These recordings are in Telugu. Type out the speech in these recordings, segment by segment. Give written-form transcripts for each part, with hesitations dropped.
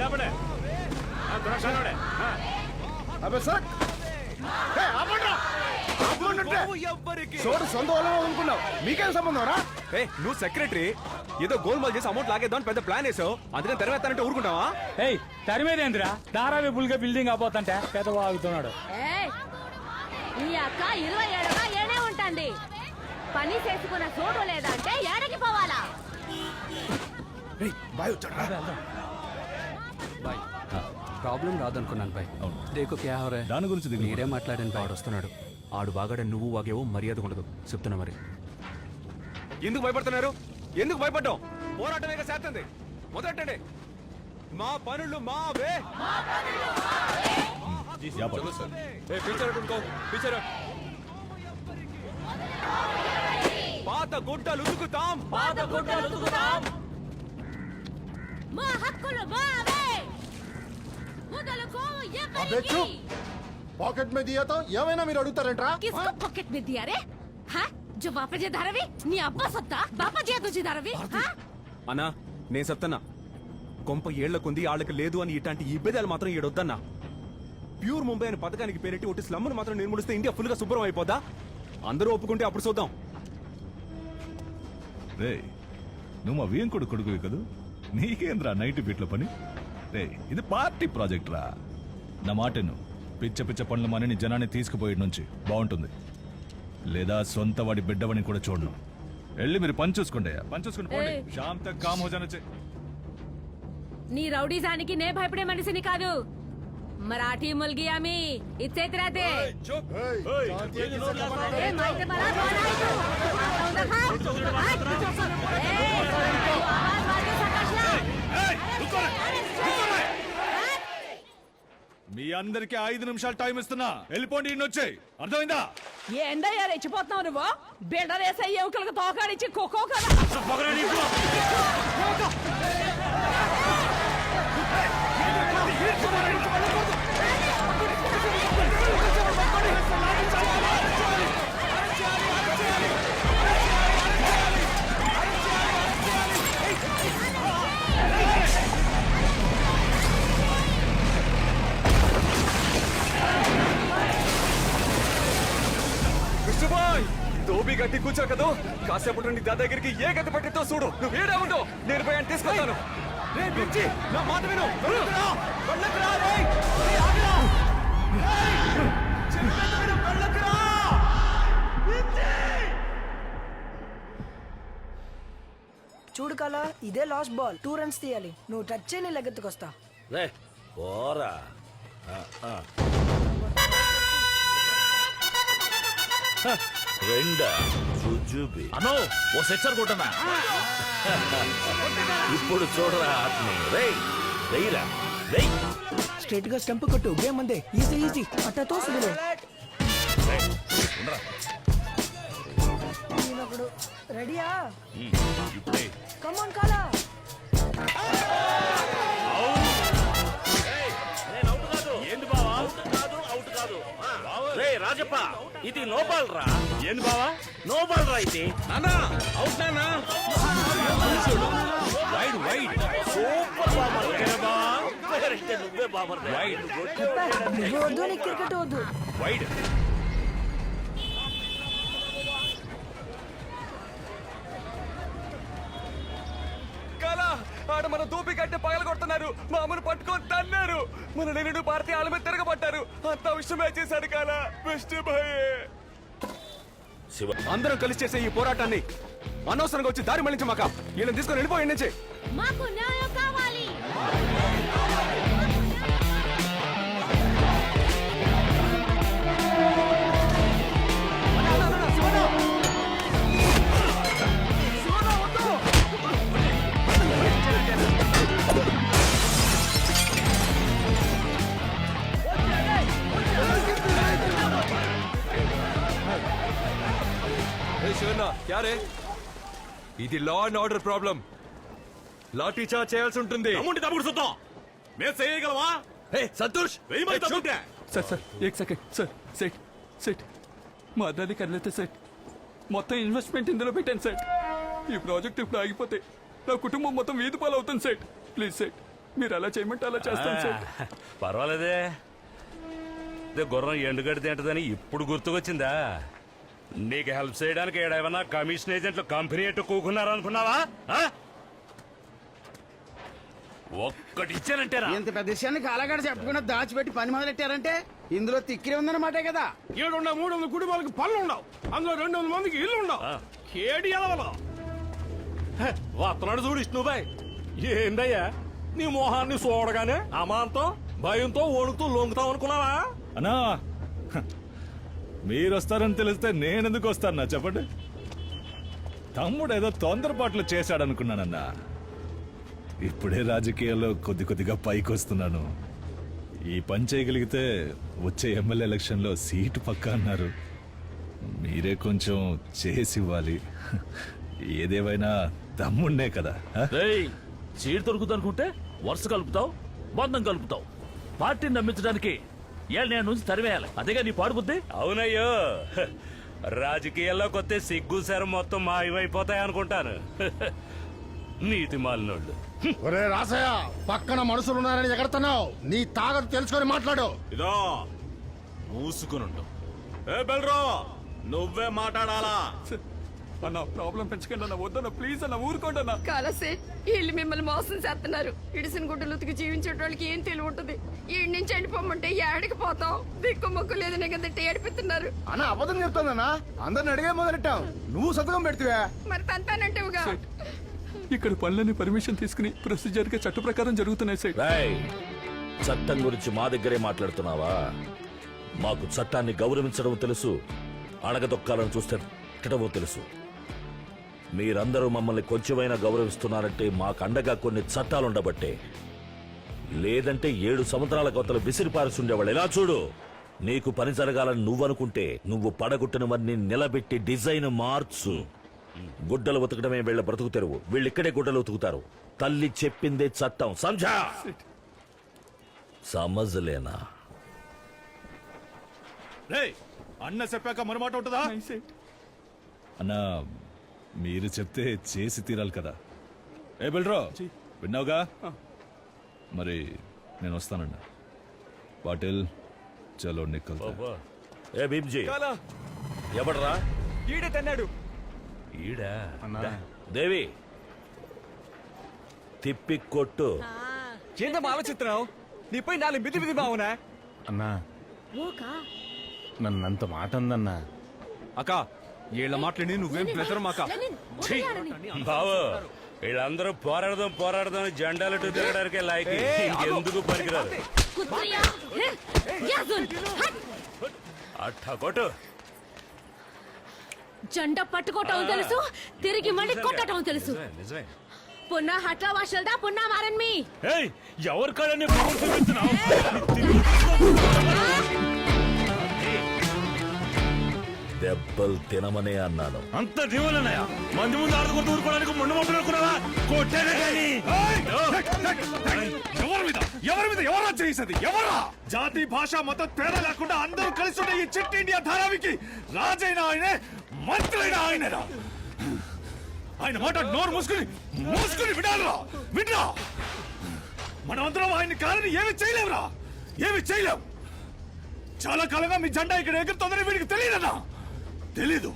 లేపడే అబ్బే సార్ చోటు సొంత వాళ్ళ అనుకున్నావు, మీకేం సంబంధం రా? నువ్వు సెక్రటరీ ఏదో గోల్మాల్ చేసి అమౌంట్ లాగేద్దాం పెద్ద ప్లాన్ వేసావు, అందుకని తెరవేస్తానంటే ఊరుకుంటావా? తరిమేదేంద్రా ధారావి బుల్గా బిల్డింగ్ అయిపోతుంటే పెద్ద వాగుతున్నాడు. ఈ అక్క 27గా ఏనే ఉంటుంది, పని చేసుకున్న చోటు లేదంటే ఏడకి పోవాలా? Problem రాదనుకున్నాను bye. దేకో క్యా హో రా, దాని గురించి మీరే మాట్లాడండి బాయ్. వస్తున్నాడు, ఆడు బాగాడ నువ్వు వాగేవో మర్యాద ఉండదు చెప్తున్నా. మరి ఎందుకు భయపడుతున్నారు? ఎందుకు భయపడ్డాం? పోరాటమేగా చేస్తుంది, మొదలెట్టండి. మా పనులు మావే. పాత గుడ్డలు ఉతుకుతాం, మా హక్కులు మావే. మొదలుకో అబ్బే పాకెట్ మే దియా తో ఏమైనా మీరు అడుగుతారంట్రా? किसको पॉकेट में दिया रे? हाँ जो बापा जी धारावी नी अब्बा सत्ता बापा जी तुझी धारावी. हाँ అన్నా నేను చెప్తున్నా, కొంప ఏళ్ల కొంది వాళ్ళకి లేదు అని ఇట్లాంటి ఇబ్బందులు మాత్రం ఏడొద్దన్నా. ప్యూర్ ముంబై అనే పథకానికి పేరెట్టి ఒకటి స్లమ్ను మాత్రం నిర్మూలిస్తే ఇండియా ఫుల్ గా శుభ్రం అయిపోద్దా? అందరూ ఒప్పుకుంటే అప్పుడు చూద్దాం. రే నువ్వు మా వేంకుడు కొడుకువి కదూ, నీకేంద్రా నైట్ బీట్ల పని? రే ఇది పార్టీ ప్రాజెక్ట్ రా, నా మాటను పిచ్చ పిచ్చ పనులు మనని జనాన్ని తీసుకుపోయే నుంచి బాగుంటుంది. లేదా సొంత వాడి బిడ్డవని కూడా చూడను. వెళ్ళి మీరు పని చూసుకోండి, పని చూసుకుని పోండి. శామ్ తక్ కామ్ హో జానా చే. నీ రౌడీజానికి నే భయపడే మనిషిని కాదు, మరాఠీ ముల్గి ఆమె ఇచ్చేతి రాతే. మీ అందరికి 5 నిమిషాలు టైం ఇస్తున్నా, వెళ్ళిపోండి. ఇన్నొచ్చే అర్థమైందా? ఏందయ్యా రెచ్చిపోతున్నావు నువ్వు? బిడ్డలేసే ఎముకలకు తోకాడిచ్చి కుక్కో కదా. దోబి గట్టి కూర్చో కదా, కాసేపటి నుండి దాదా దగ్గరికి ఏ గతి పట్టితో చూడు. నువ్వు ఏడా ఉండు, నేను పోయి తీసుకొస్తాను. నా మాట విను. చూడు కలా, ఇదే లాస్ట్ బాల్, 2 runs తీయాలి. నువ్వు టచ్ చేయని లెగ్గెత్తుకొస్తా. అనో ఓ సెక్సర్ కొట్టనా? ఇప్పుడు చూడరా ఆత్మీ, రేయ్రా రేయ్. స్ట్రైట్ గా స్టంప్ కొట్టు, గేమ్ అందే. ఈజీ ఈజీ అట్ట తోసుదులే. రెడీయా? కమాన్ కాలా. ఏంది బావా? అవుట్ కాదు. రే రాజప్ప, ఇది నో బాల్ రా. ఏంది బావా? నో బాల్ రా ఇది. నానా అవుట్ నానా. Wide wide. సూపర్ బాబర్. నువ్వే బాబర్. నువ్వు వద్దు, నీకు క్రికెట్ వద్దు. వైడ్. ఆడ మన దూపి కట్టే పగల కొడుతున్నారు, మామూలు పట్టుకొని తన్నారు. మన నేను పార్టీ ఆళ్ళ మీద తిరగబట్టారు. అంత విషయమే చేశాడు కాలా. బెస్ట్ భయ్. అందరం కలిసి చేసే ఈ పోరాటాన్ని అనవసరంగా వచ్చి దారి మళ్లించమాక. వీళ్ళని తీసుకొని వెళ్ళిపోయి నుంచి. మాకు న్యాయం కావాలి. ఇది law and order problem. Lathi charge చేయాల్సి ఉంటుంది. తమ్ముడు చూద్దాం, మేము చేయగలవా? సంతోష్ సార్ సార్ ఏక్ సెకండ్ సార్. సెట్ సెట్ మా అన్నది కదిలితే సెట్. మొత్తం ఇన్వెస్ట్మెంట్ ఇందులో పెట్టాను సెట్. ఈ ప్రాజెక్ట్ ఇప్పుడు ఆగిపోతే నా కుటుంబం మొత్తం వీధి పాలు అవుతుంది సెట్. Please set. మీరు అలా చేయమంటే అలా చేస్తాను సార్. పర్వాలేదే. ఇదే గుర్రం ఎండుగడ్డి తింటదని ఇప్పుడు గుర్తుకొచ్చిందా? నీకు హెల్ప్ చేయడానికి ఏడేమన్నా కమిషన్ ఏజెంట్లు కంపెనీ ఎట్టు కూకున్నారు అనుకున్నావా? ఒక్కటి ఇచ్చానంటేరా. ఇంత పెద్ద విషయాన్ని కాలగాడ చెప్పకుండా దాచిపెట్టి పని మొదలెట్టారంటే ఇందులో తిక్కిరే ఉందన్నమాటే కదా. 700-300 కుటుంబాలకు పనులు ఉండవు, అందులో 200 మందికి ఇల్లు ఉండవు. కేడి ఎదవలో వస్తున్నాడు చూడు విష్ణుబాయ్. ఏందయ్యా నీ మొహాన్ని చూడగానే అమాంతం భయంతో వణుకుతూ లొంగుతాం అనుకున్నావా? అన్నా మీరు వస్తారని తెలిస్తే నేనెందుకు వస్తానా చెప్పండి. తమ్ముడు ఏదో తొందరపాట్లు చేశాడనుకున్నానన్నా. ఇప్పుడే రాజకీయాల్లో కొద్ది కొద్దిగా పైకి వస్తున్నాను. ఈ పని చేయగలిగితే వచ్చే ఎమ్మెల్యే ఎలక్షన్లో సీటు పక్కా అన్నారు. మీరే కొంచెం చేసి ఇవ్వాలి. ఏదేమైనా తమ్ముడినే కదా. సీట్ దొరుకుతుందనుకుంటే వరుస కలుపుతావు, బంధం కలుపుతావు. పార్టీని నమ్మించడానికి నేను నుంచి తరివేయాలి. అదేగా నీ పాడు బుద్ధి. అవునయ్యో, రాజకీయాల్లో కొత్త సిగ్గు శరం మొత్తం మాయమైపోతాయి అనుకుంటాను. నీతి మాలినోళ్ళు. ఒరే రాసయ్య, పక్కన మనుషులున్నారని ఎగడుతున్నావు. నీ తాగదు తెలుసుకొని మాట్లాడు. ఇదో మూసుకునుండు. ఏ బెల్రో, నువ్వే మాట్లాడాలా? అన్న ప్రాబ్లం పెంచకండి అన్న, వద్దన్న ప్లీజ్ అన్న, ఊరుకోండి అన్న. కాలసే వీళ్ళు మిమ్మల్ని మోసం చేస్తున్నారు. ఇడిసిన గుడ్డలు ఉతికి జీవించే వాళ్ళకి ఏం తెలివి ఉంటుంది? ఈ నుంచి వెళ్ళిపోమంటే ఏడికి పోతాం? దిక్కు మొక్కు లేదని కదంటే ఏడిపిస్తున్నారు. అన్న అబద్ధం చెప్తానన్నా, అందరిని అడిగే మొదలెట్టాం. నువ్వు సంతకం పెడితే మరి తంతానంటేవుగా. ఇక్కడ పనులని పర్మిషన్ తీసుకుని ప్రొసీజర్ గా చట్ట ప్రకారం జరుగుతున్నాయి సార్. చట్టం గురించి మా దగ్గరే మాట్లాడుతున్నావా? మాకు చట్టాన్ని గౌరవించడం తెలుసు, అడగదొక్కాలని చూస్తే తిట్టడమో తెలుసు. మీరందరూ మమ్మల్ని కొంచెమైనా గౌరవిస్తున్నారంటే మాకు అండగా కొన్ని చట్టాలుండబట్టే. లేదంటే 7 సముద్రాల కొత్తలు విసిరిపారిసి ఉండేవాళ్ళు. ఎలా చూడు, నీకు పని జరగాలని నువ్వనుకుంటే నువ్వు పడగొట్టినవన్నీ నిలబెట్టి డిజైన్ మార్చు. గుడ్డలు ఉతకడమే వీళ్ళ బ్రతుకు తెరువు. వీళ్ళిక్కడే గుడ్డలు ఉతుకుతారు. తల్లి చెప్పిందే చట్టం. సంజా సమజలేనా? అన్న చెప్పాక మరమాట ఉంటుందా? అన్నా మీరు చెప్తే చేసి తీరాలి కదా. ఏ బెల్రో, విన్నావుగా? మరి నేను వస్తానన్నా. పాటిల్ చలో నిక్కల్. ఏ భీమ్జీ, ఎవడరా ఈడే తన్నాడు. ఈడా? దేవి తిప్పి కొట్టు. ఏంటమ్మా ఆలోచిస్తున్నావు? నీపై 4 మిది బావునా? అన్నా ఓకా నన్నంత మాట ఉందన్నా. అక్క ఏళ్ల మాట్లాడి నువ్వేం బెదరమాక. బావు, వీళ్ళందరూ పోరాడదాం జెండాలు తిరగడానికి లాయకి. ఇంకెందుకు పనికిరారు. అట్టా కొట్టు. జెండా పట్టుకోవటం తెలుసు, తిరిగి మళ్ళీ కొట్టడం తెలుసు. నిజమే. పున్నా హట్లా వాషల్దా, పున్నా మారన్ మీ. ఎవరి కాడని చూపిస్తున్నావు? దెబ్బలు తినమనే అన్నాను. అంత జీవనన్నయ్య, మంది ముందు ఆడుకుంటూ ఊరుకోవడానికి మొండు మొట్టుకున్నావా? కొట్టేదే కానీ. ఎవరి మీద ఎవరా చేసేది? ఎవరా? జాతి భాష మతం తేడా లేకుండా అందరూ కలిసి ఉన్న ఈ చిట్ ఇండియా ధారావికి రాజైన ఆయనే, మంత్రి అయిన ఆయనేరా. ఆయన మాట నోరు మూసుకుని వినాలరా, వినరా. మనమందరం ఆయన కాలని ఏమి చేయలేవురా, ఏమి చేయలేవు. చాలా కాలంగా మీ జెండా ఇక్కడ ఎగురుతోందని వీడికి తెలియదన్నా. తెలీదు.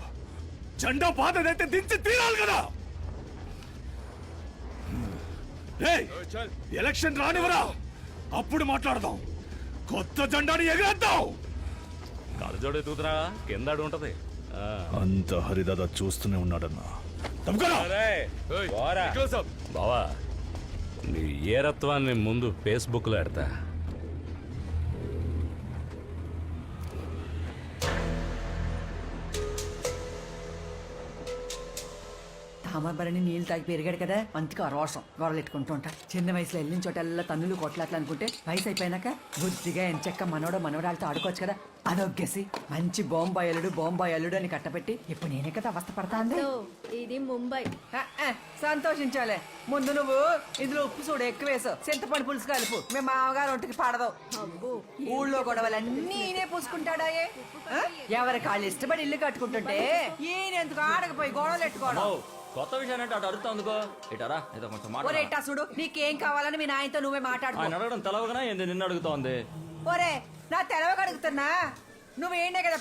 జెండా పాతదైతే దించి తీరాలి కదా. ఎలక్షన్ రానివరా, అప్పుడు మాట్లాడదాం. కొత్త జెండాని ఎగరేద్దాం. కలజోడే తూతురా, కింద అడు ఉంటది. అంత హరిదాదా చూస్తూనే ఉన్నాడన్నా. బావా, నీ ఏరత్వాన్ని ముందు ఫేస్బుక్ లో ఎడతా. తామరబరిని నీళ్లు తాగి పెరిగాడు కదా, మంచిగా రోషం గొడవలెట్టుకుంటూ ఉంటా. చిన్న వయసులో వెళ్ళిన చోటల్లా తన్నులు కొట్లాట్లు అనుకుంటే వయసు అయిపోయినాక బుద్ధిగా ఎంచక్క మనవరాలతో ఆడుకోవచ్చు కదా. అదొగ్గేసి మంచి బాంబాయి అల్లుడు అని కట్టబెట్టి ఇప్పుడు నేనే కదా అవస్థ పడతా అంది. ఇది ముంబై. సంతోషించాలే. ముందు నువ్వు ఇందులో ఉప్పు చూడు ఎక్కువ వేసు, చింతపండు పులుసు కలుపు. మేము మామగారు ఒంటికి పడదు. ఊళ్ళో గొడవలన్నీ ఈయనే పూసుకుంటాడాయే. ఎవరి కాళ్ళు ఇష్టపడి ఇల్లు కట్టుకుంటుంటే ఈయన ఎందుకు ఆడకపోయి గొడవలు ఎట్టుకోవడం. కొత్త విషయాన్ని అంటే అటు అడుగుతా ఉందికో ఇటారా ఏదో కొంచెం మాట ఒరే ఇట్టా చూడు నీకేం కావాలని మీ నాయనతో నువ్వే మాట్లాడుకో. ఆయన అడగడం తెలవగానే ఏంది నిన్ను అడుగుతోంది. ఒరే నా తెలవక అడుగుతున్నా నువ్వేండే కదా